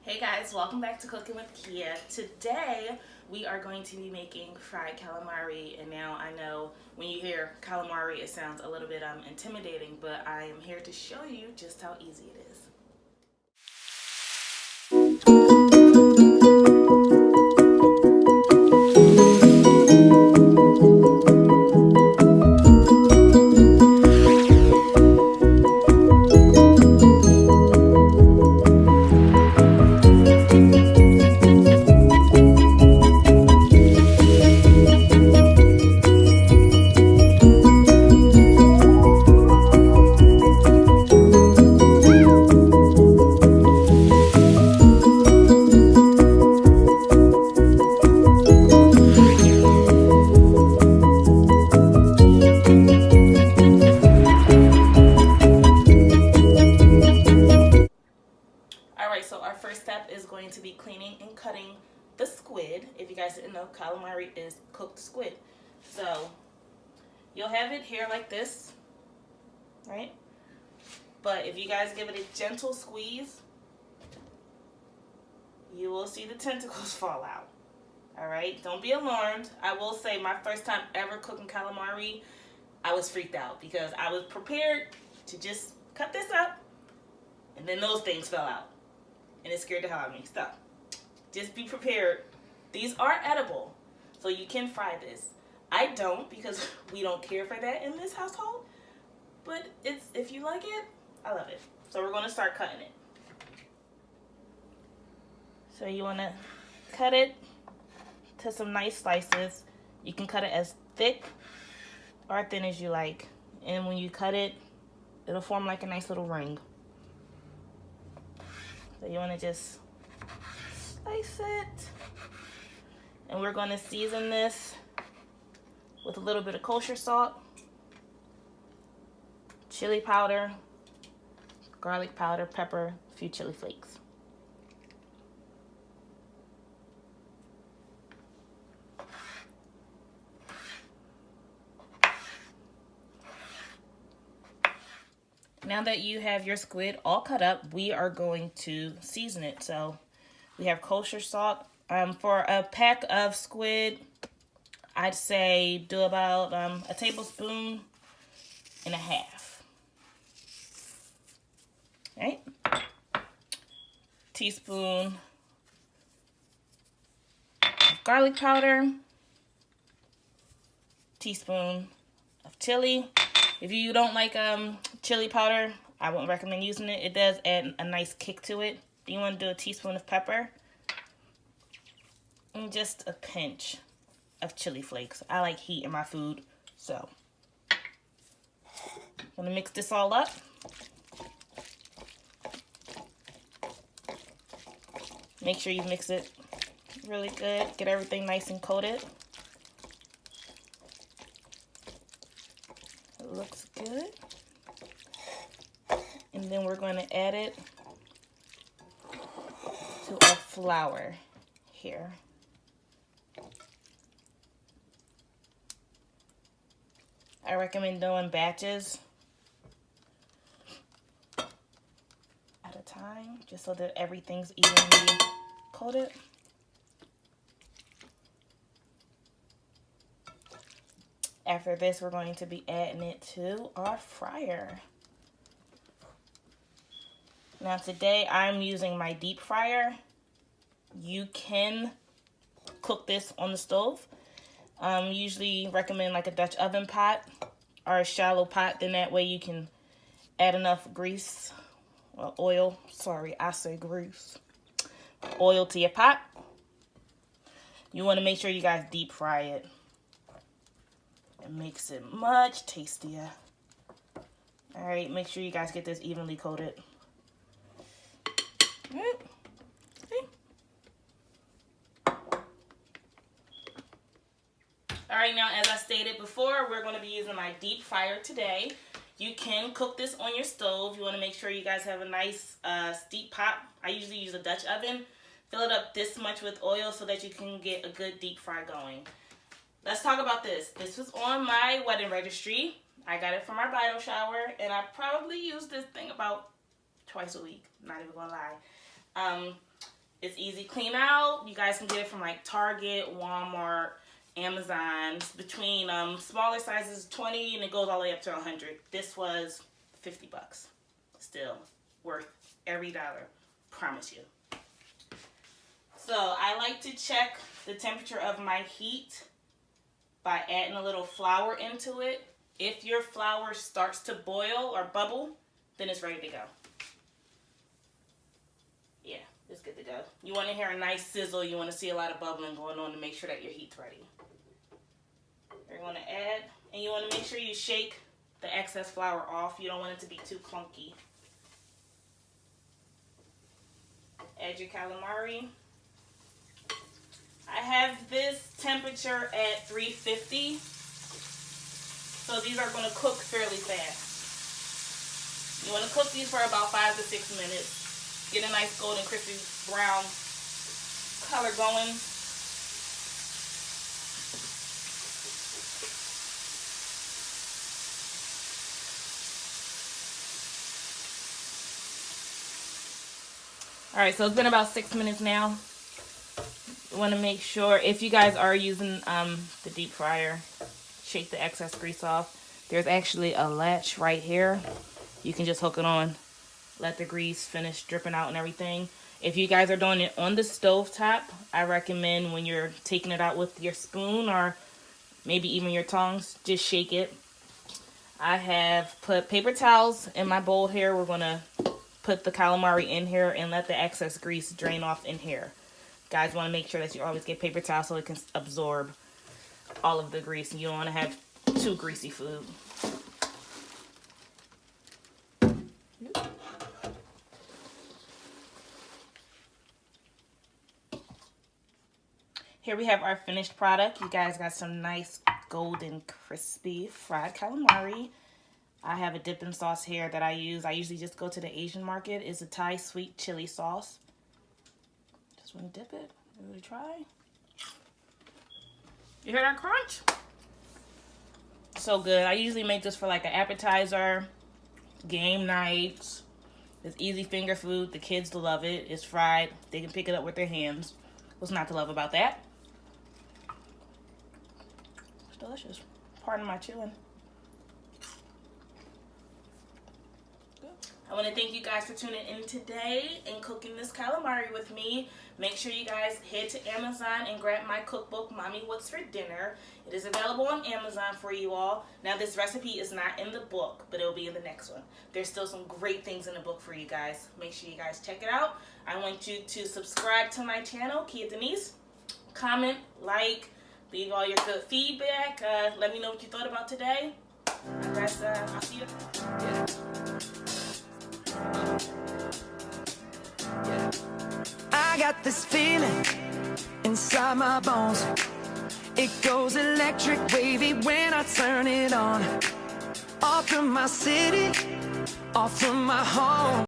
Hey guys, welcome back to Cooking with Kia. Today we are going to be making fried calamari, and now I know when you hear calamari it sounds a little bit intimidating, but I am here to show you just how easy it is. Alright, so our first step is going to be cleaning and cutting the squid. If you guys didn't know, calamari is cooked squid. So you'll have it here like this, right? But if you guys give it a gentle squeeze, you will see the tentacles fall out. Alright, don't be alarmed. I will say my first time ever cooking calamari, I was freaked out because I was prepared to just cut this up and then those things fell out. And it scared the hell out of me. So, just be prepared. These are edible, so you can fry this. I don't because we don't care for that in this household. But if you like it, I love it. So we're going to start cutting it. So you want to cut it to some nice slices. You can cut it as thick or thin as you like. And when you cut it, it'll form like a nice little ring. So you want to just slice it. And we're going to season this with a little bit of kosher salt, chili powder, garlic powder, pepper, a few chili flakes. Now that you have your squid all cut up, we are going to season it. So we have kosher salt. For a pack of squid, I'd say do about a tablespoon and a half. Right? Teaspoon of garlic powder. Teaspoon of chili. If you don't like chili powder, I wouldn't recommend using it. It does add a nice kick to it. You want to do a teaspoon of pepper. And just a pinch of chili flakes. I like heat in my food, so I'm going to mix this all up. Make sure you mix it really good. Get everything nice and coated. It looks good. And then we're going to add it to our flour here. I recommend doing batches at a time, just so that everything's evenly coated. After this, we're going to be adding it to our fryer. Now today I'm using my deep fryer. You can cook this on the stove. Usually recommend like a Dutch oven pot or a shallow pot. Then that way you can add enough grease or oil. Sorry, I say grease. Oil to your pot. You want to make sure you guys deep fry it. It makes it much tastier. Alright, make sure you guys get this evenly coated. Alright. Alright, now as I stated before, we're going to be using my deep fryer today. You can cook this on your stove. You want to make sure you guys have a nice steep pot. I usually use a Dutch oven. Fill it up this much with oil so that you can get a good deep fry going. Let's talk about this. This was on my wedding registry. I got it from our bridal shower, and I probably use this thing about twice a week. Not even gonna lie. It's easy clean out. You guys can get it from like Target, Walmart, Amazon. Between smaller sizes, 20, and it goes all the way up to 100. This was 50 bucks. Still worth every dollar. Promise you. So I like to check the temperature of my heat by adding a little flour into it. If your flour starts to boil or bubble, then it's ready to go. Yeah, it's good to go. You want to hear a nice sizzle. You want to see a lot of bubbling going on to make sure that your heat's ready. You're going to add, and you want to make sure you shake the excess flour off. You don't want it to be too clunky. Add your calamari. I have this temperature at 350. So these are going to cook fairly fast. You want to cook these for about 5 to 6 minutes. Get a nice golden crispy brown color going. Alright, so it's been about 6 minutes now. You want to make sure, if you guys are using the deep fryer, shake the excess grease off. There's actually a latch right here. You can just hook it on, let the grease finish dripping out and everything. If you guys are doing it on the stove top, I recommend when you're taking it out with your spoon or maybe even your tongs, just shake it. I have put paper towels in my bowl here. We're going to put the calamari in here and let the excess grease drain off in here. Guys want to make sure that you always get paper towels so it can absorb all of the grease. You don't want to have too greasy food. Here we have our finished product. You guys got some nice golden crispy fried calamari. I have a dipping sauce here that I use. I usually just go to the Asian market. It's a Thai sweet chili sauce. Just want to dip it. Give it a try. You hear that crunch? So good. I usually make this for like an appetizer, game nights. It's easy finger food. The kids love it. It's fried. They can pick it up with their hands. What's not to love about that? It's delicious. Pardon my chewing. I want to thank you guys for tuning in today and cooking this calamari with me. Make sure you guys head to Amazon and grab my cookbook, Mommy What's for Dinner. It is available on Amazon for you all. Now, this recipe is not in the book, but it'll be in the next one. There's still some great things in the book for you guys. Make sure you guys check it out. I want you to subscribe to my channel, Kia Denise. Comment, like, leave all your good feedback. Let me know what you thought about today. I guess I'll see you. I got this feeling inside my bones. It goes electric wavy when I turn it on. Off from my city, off from my home.